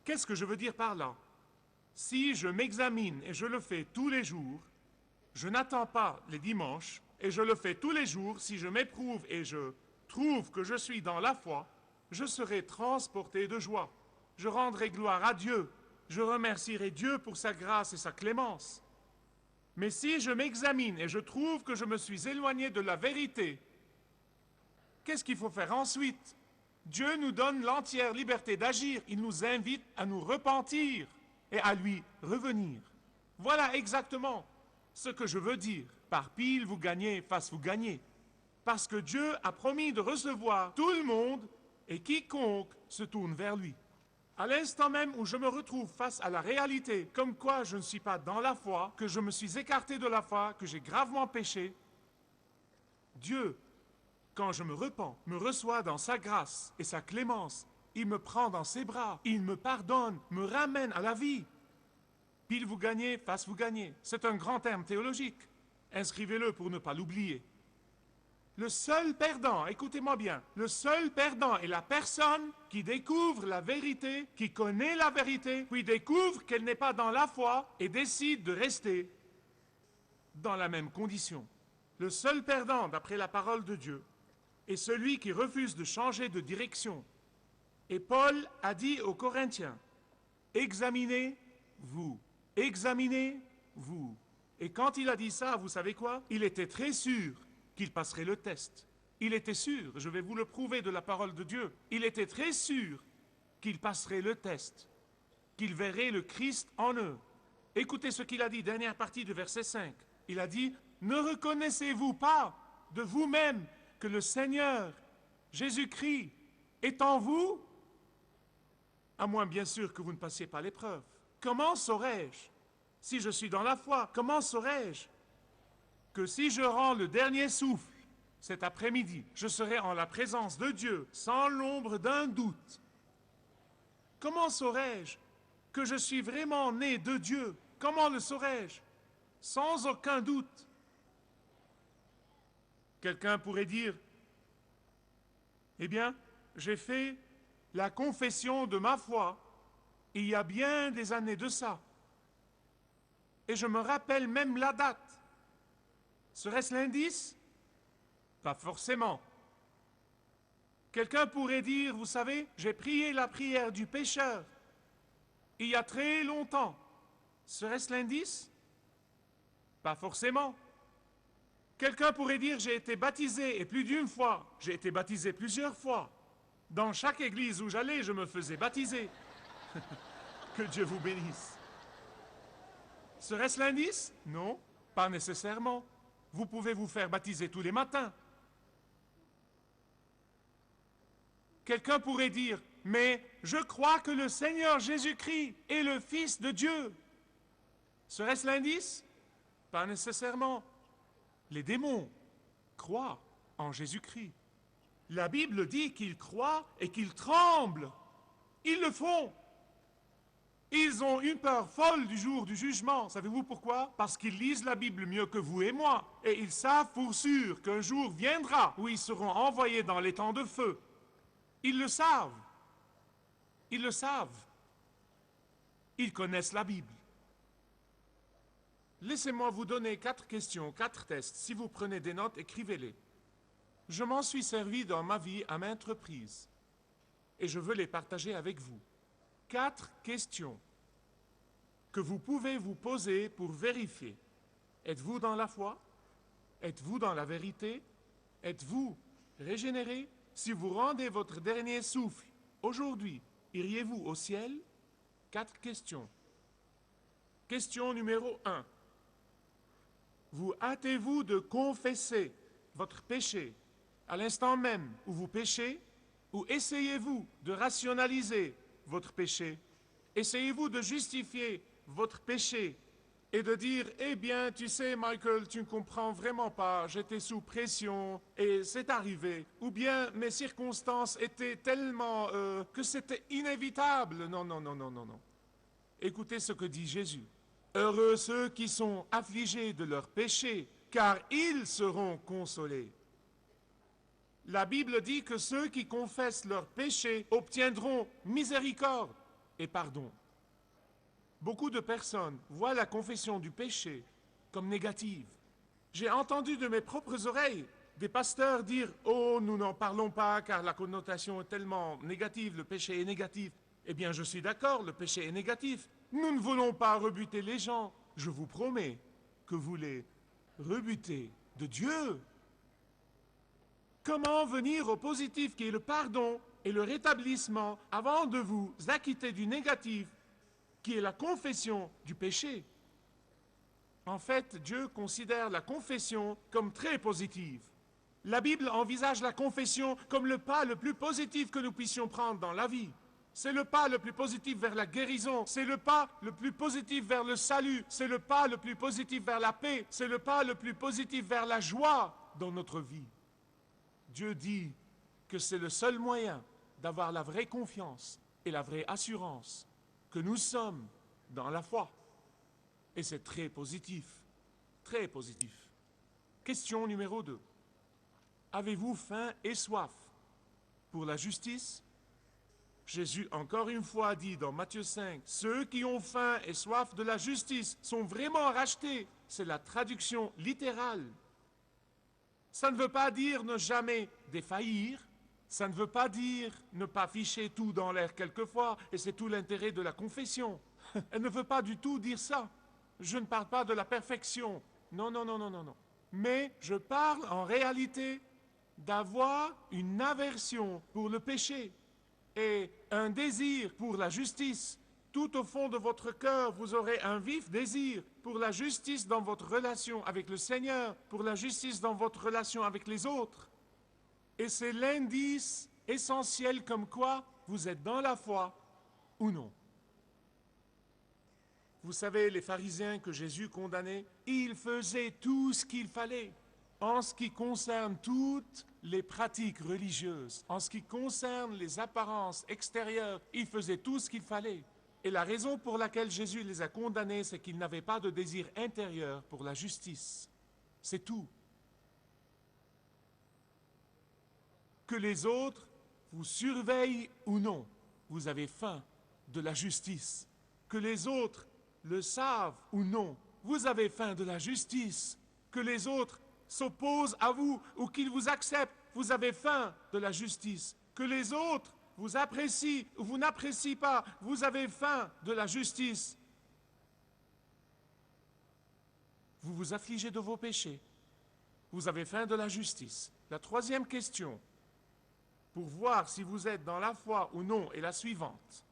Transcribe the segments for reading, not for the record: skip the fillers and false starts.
Qu'est-ce que je veux dire par là? Si je m'examine et je le fais tous les jours, je n'attends pas les dimanches, et je le fais tous les jours, si je m'éprouve et je trouve que je suis dans la foi, je serai transporté de joie. Je rendrai gloire à Dieu. Je remercierai Dieu pour sa grâce et sa clémence. Mais si je m'examine et je trouve que je me suis éloigné de la vérité, qu'est-ce qu'il faut faire ensuite? Dieu nous donne l'entière liberté d'agir. Il nous invite à nous repentir et à lui revenir. Voilà exactement ce que je veux dire. Par pile vous gagnez, face vous gagnez. Parce que Dieu a promis de recevoir tout le monde et quiconque se tourne vers lui. À l'instant même où je me retrouve face à la réalité, comme quoi je ne suis pas dans la foi, que je me suis écarté de la foi, que j'ai gravement péché, Dieu, quand je me repens, me reçoit dans sa grâce et sa clémence. Il me prend dans ses bras, il me pardonne, me ramène à la vie. Pile vous gagnez, face vous gagnez. C'est un grand terme théologique. Inscrivez-le pour ne pas l'oublier. Le seul perdant, écoutez-moi bien, le seul perdant est la personne qui découvre la vérité, qui connaît la vérité, puis découvre qu'elle n'est pas dans la foi et décide de rester dans la même condition. Le seul perdant, d'après la parole de Dieu, est celui qui refuse de changer de direction. Et Paul a dit aux Corinthiens, examinez-vous, examinez-vous. Et quand il a dit ça, vous savez quoi? Il était très sûr qu'il passerait le test. Il était sûr, je vais vous le prouver de la parole de Dieu, il était très sûr qu'il passerait le test, qu'il verrait le Christ en eux. Écoutez ce qu'il a dit, dernière partie du verset 5. Il a dit, ne reconnaissez-vous pas de vous-même que le Seigneur, Jésus-Christ, est en vous? À moins bien sûr que vous ne passiez pas l'épreuve. Comment saurais-je, si je suis dans la foi, comment saurais-je que si je rends le dernier souffle cet après-midi, je serai en la présence de Dieu sans l'ombre d'un doute? Comment saurais-je que je suis vraiment né de Dieu? Comment le saurais-je? Sans aucun doute. Quelqu'un pourrait dire, eh bien, j'ai fait la confession de ma foi il y a bien des années de ça. Et je me rappelle même la date. Serait-ce l'indice? Pas forcément. Quelqu'un pourrait dire, vous savez, j'ai prié la prière du pécheur il y a très longtemps. Serait-ce l'indice? Pas forcément. Quelqu'un pourrait dire, j'ai été baptisé et plus d'une fois. J'ai été baptisé plusieurs fois. Dans chaque église où j'allais, je me faisais baptiser. Que Dieu vous bénisse. Serait-ce l'indice? Non, pas nécessairement. Vous pouvez vous faire baptiser tous les matins. Quelqu'un pourrait dire, mais je crois que le Seigneur Jésus-Christ est le Fils de Dieu. Serait-ce l'indice? Pas nécessairement. Les démons croient en Jésus-Christ. La Bible dit qu'ils croient et qu'ils tremblent. Ils le font. Ils ont une peur folle du jour du jugement. Savez-vous pourquoi? Parce qu'ils lisent la Bible mieux que vous et moi. Et ils savent pour sûr qu'un jour viendra où ils seront envoyés dans les temps de feu. Ils le savent. Ils le savent. Ils connaissent la Bible. Laissez-moi vous donner 4 questions, 4 tests. Si vous prenez des notes, écrivez-les. Je m'en suis servi dans ma vie à maintes reprises. Et je veux les partager avec vous. 4 questions que vous pouvez vous poser pour vérifier. Êtes-vous dans la foi? Êtes-vous dans la vérité? Êtes-vous régénéré? Si vous rendez votre dernier souffle aujourd'hui, iriez-vous au ciel? 4 questions. Question numéro 1. Vous hâtez-vous de confesser votre péché à l'instant même où vous péchez, ou essayez-vous de rationaliser votre péché? Essayez-vous de justifier votre péché et de dire, eh bien, tu sais, Michael, tu ne comprends vraiment pas, j'étais sous pression et c'est arrivé. Ou bien, mes circonstances étaient tellement que c'était inévitable. Non, non, non, non, non, non. Écoutez ce que dit Jésus. Heureux ceux qui sont affligés de leurs péchés, car ils seront consolés. La Bible dit que ceux qui confessent leurs péchés obtiendront miséricorde. et pardon. Beaucoup de personnes voient la confession du péché comme négative. J'ai entendu de mes propres oreilles des pasteurs dire « Oh, nous n'en parlons pas car la connotation est tellement négative, le péché est négatif. » Eh bien, je suis d'accord, le péché est négatif. Nous ne voulons pas rebuter les gens. Je vous promets que vous les rebutez de Dieu. Comment venir au positif qui est le pardon et le rétablissement avant de vous acquitter du négatif qui est la confession du péché? En fait, Dieu considère la confession comme très positive. La Bible envisage la confession comme le pas le plus positif que nous puissions prendre dans la vie. C'est le pas le plus positif vers la guérison, c'est le pas le plus positif vers le salut, c'est le pas le plus positif vers la paix, c'est le pas le plus positif vers la joie dans notre vie. Dieu dit que c'est le seul moyen d'avoir la vraie confiance et la vraie assurance que nous sommes dans la foi. Et c'est très positif, très positif. Question numéro 2. Avez-vous faim et soif pour la justice? Jésus, encore une fois, dit dans Matthieu 5, « Ceux qui ont faim et soif de la justice sont vraiment rachetés. » C'est la traduction littérale. Ça ne veut pas dire ne jamais défaillir. Ça ne veut pas dire ne pas ficher tout dans l'air quelquefois. Et c'est tout l'intérêt de la confession. Elle ne veut pas du tout dire ça. Je ne parle pas de la perfection. Non, non, non, non, non, non. Mais je parle en réalité d'avoir une aversion pour le péché et un désir pour la justice. Tout au fond de votre cœur, vous aurez un vif désir pour la justice dans votre relation avec le Seigneur, pour la justice dans votre relation avec les autres. Et c'est l'indice essentiel comme quoi vous êtes dans la foi ou non. Vous savez, les pharisiens que Jésus condamnait, ils faisaient tout ce qu'il fallait. En ce qui concerne toutes les pratiques religieuses, en ce qui concerne les apparences extérieures, ils faisaient tout ce qu'il fallait. Et la raison pour laquelle Jésus les a condamnés, c'est qu'ils n'avaient pas de désir intérieur pour la justice. C'est tout. Que les autres vous surveillent ou non, vous avez faim de la justice. Que les autres le savent ou non, vous avez faim de la justice. Que les autres s'opposent à vous ou qu'ils vous acceptent, vous avez faim de la justice. Que les autres vous apprécient ou vous n'apprécient pas, vous avez faim de la justice. Vous vous affligez de vos péchés, vous avez faim de la justice. La troisième question, pour voir si vous êtes dans la foi ou non, est la suivante.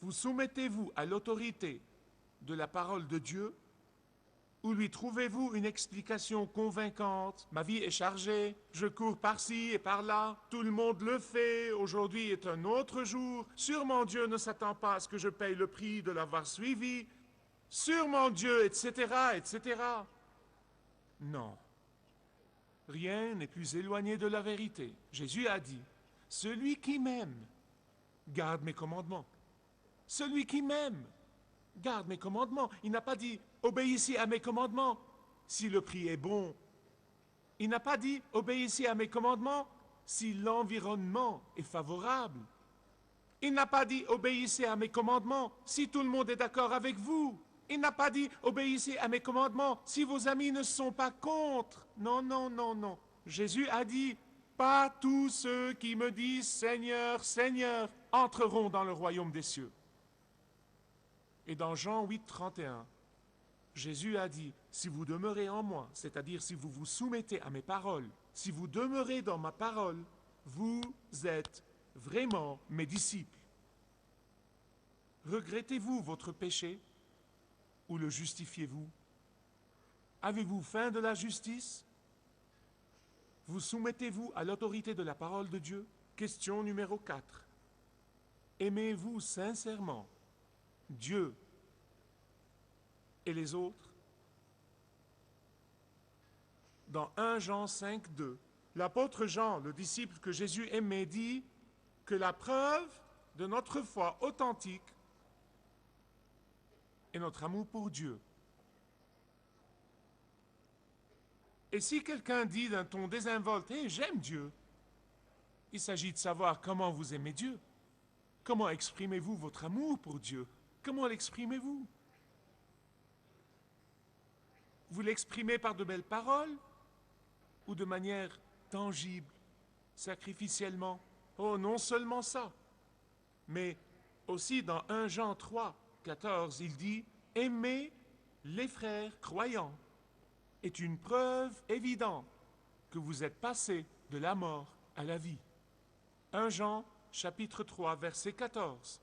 Vous soumettez-vous à l'autorité de la parole de Dieu ou lui trouvez-vous une explication convaincante? Ma vie est chargée, je cours par-ci et par-là, tout le monde le fait, aujourd'hui est un autre jour, sûrement Dieu ne s'attend pas à ce que je paye le prix de l'avoir suivi, sûrement Dieu, etc., etc. Non. Rien n'est plus éloigné de la vérité. Jésus a dit, « Celui qui m'aime, garde mes commandements. » Celui qui m'aime, garde mes commandements. Il n'a pas dit « Obéissez à mes commandements si le prix est bon. » Il n'a pas dit « Obéissez à mes commandements si l'environnement est favorable. » Il n'a pas dit « Obéissez à mes commandements si tout le monde est d'accord avec vous. » Il n'a pas dit « Obéissez à mes commandements si vos amis ne sont pas contre. » Non, non, non, non. Jésus a dit « Pas tous ceux qui me disent « Seigneur, Seigneur » entreront dans le royaume des cieux. » Et dans Jean 8, 31, Jésus a dit, si vous demeurez en moi, c'est-à-dire si vous vous soumettez à mes paroles, si vous demeurez dans ma parole, vous êtes vraiment mes disciples. Regrettez-vous votre péché ou le justifiez-vous? Avez-vous faim de la justice? Vous soumettez-vous à l'autorité de la parole de Dieu? Question numéro 4. Aimez-vous sincèrement Dieu et les autres? Dans 1 Jean 5, 2, l'apôtre Jean, le disciple que Jésus aimait, dit que la preuve de notre foi authentique est notre amour pour Dieu. Et si quelqu'un dit d'un ton désinvolte « Hey, j'aime Dieu », il s'agit de savoir comment vous aimez Dieu. Comment exprimez-vous votre amour pour Dieu? Comment l'exprimez-vous? Vous l'exprimez par de belles paroles ou de manière tangible, sacrificiellement? Oh, non seulement ça, mais aussi dans 1 Jean 3, 14, il dit « Aimer les frères croyants est une preuve évidente que vous êtes passés de la mort à la vie. » 1 Jean, chapitre 3, verset 14.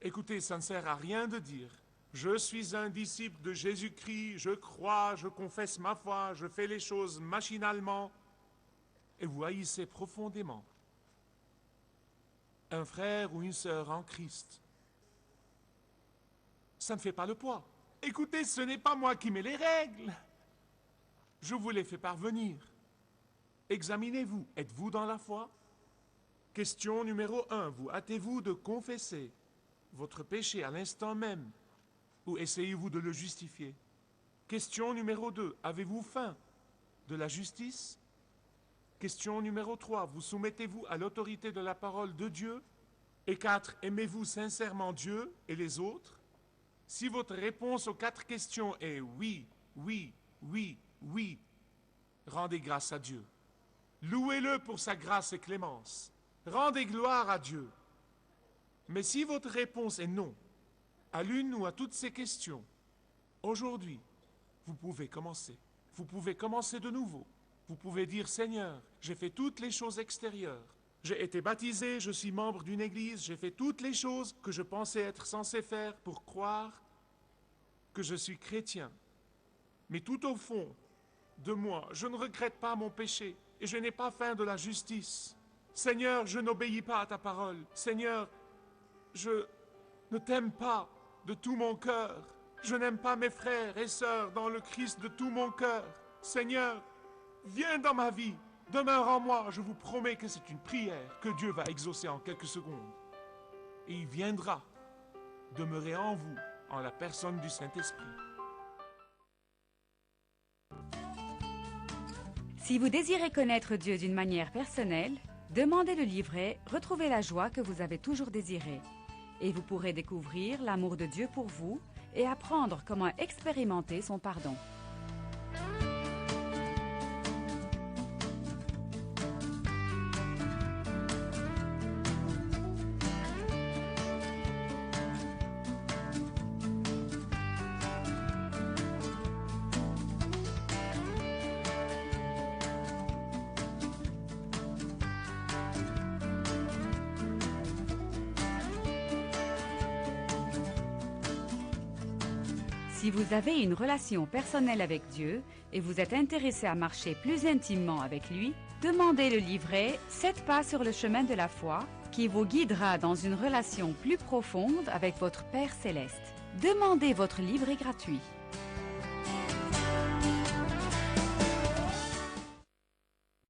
Écoutez, ça ne sert à rien de dire « Je suis un disciple de Jésus-Christ, je crois, je confesse ma foi, je fais les choses machinalement. » Et vous haïssez profondément un frère ou une sœur en Christ. Ça ne fait pas le poids. Écoutez, ce n'est pas moi qui mets les règles. Je vous les fais parvenir. Examinez-vous. Êtes-vous dans la foi? Question numéro 1. Vous hâtez-vous de confesser votre péché à l'instant même ou essayez-vous de le justifier? Question numéro 2. Avez-vous faim de la justice? Question numéro 3. Vous soumettez-vous à l'autorité de la parole de Dieu? Et 4. Aimez-vous sincèrement Dieu et les autres? Si votre réponse aux 4 questions est oui, oui, oui, oui, rendez grâce à Dieu. Louez-le pour sa grâce et clémence. Rendez gloire à Dieu. Mais si votre réponse est non, à l'une ou à toutes ces questions, aujourd'hui, vous pouvez commencer. Vous pouvez commencer de nouveau. Vous pouvez dire, Seigneur, j'ai fait toutes les choses extérieures. J'ai été baptisé, je suis membre d'une église, j'ai fait toutes les choses que je pensais être censé faire pour croire que je suis chrétien. Mais tout au fond de moi, je ne regrette pas mon péché et je n'ai pas faim de la justice. Seigneur, je n'obéis pas à ta parole. Seigneur, je ne t'aime pas de tout mon cœur. Je n'aime pas mes frères et sœurs dans le Christ de tout mon cœur. Seigneur, viens dans ma vie, demeure en moi. Je vous promets que c'est une prière que Dieu va exaucer en quelques secondes. Et il viendra demeurer en vous, en la personne du Saint-Esprit. Si vous désirez connaître Dieu d'une manière personnelle, demandez le livret « Retrouvez la joie que vous avez toujours désirée » et vous pourrez découvrir l'amour de Dieu pour vous et apprendre comment expérimenter son pardon. Si vous avez une relation personnelle avec Dieu et vous êtes intéressé à marcher plus intimement avec lui, demandez le livret « 7 pas sur le chemin de la foi » qui vous guidera dans une relation plus profonde avec votre Père Céleste. Demandez votre livret gratuit.